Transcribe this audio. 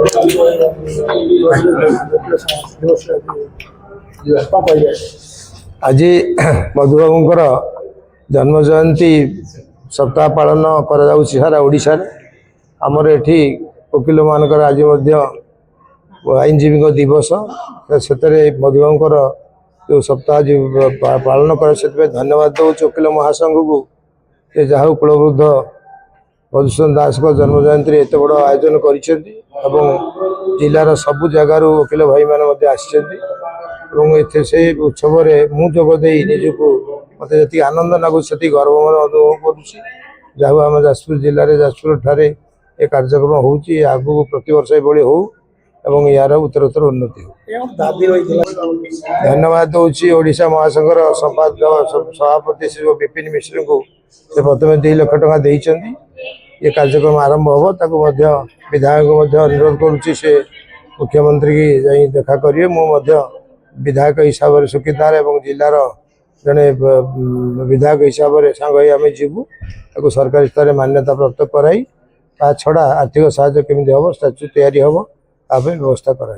आज मधुबाबूंकर जन्म जयंती सप्ताह पालन करा सारा ओडिशा रे आमर एठी वकिल मानकर आज आईनजीवी दिवस से मधुबाबूंकर जो सप्ताह पालन कर धन्यवाद दौर वकिल महासंघ को जहाँ कुलवृद्ध मधुसूदन दास को जन्म जयंती एत बड़ आयोजन कर जिलार सबु जगार वकिल भाई मैंने से उत्सव मु जोगदे निजक मत जी आनंद लगुच से गर्व मन अनुभव करुँ आम जाजपुर जिले में जाजपुर ठारे ए कार्यक्रम होगू प्रति वर्ष हो एवं यार उत्तरोत्तर उन्नति हो। धन्यवाद दूसरी ओडिशा महासंघर संपादक सभापति श्री विपिन मिश्र को से प्रथम 2 लाख टका देइछन्ती ये कार्यक्रम आरंभ हम विधायक अनुरोध करुच्ची से मुख्यमंत्री की जाई देखा करिए मु विधायक हिसाब से सुखीदार एवं जिलार जड़े विधायक हिसाब से सांग आम जीवु सरकारी स्तर में मान्यता प्राप्त कराई ता छड़ा आर्थिक साहाय्य केमी हम स्टाच्यू तैयारी हम व्यवस्था करा।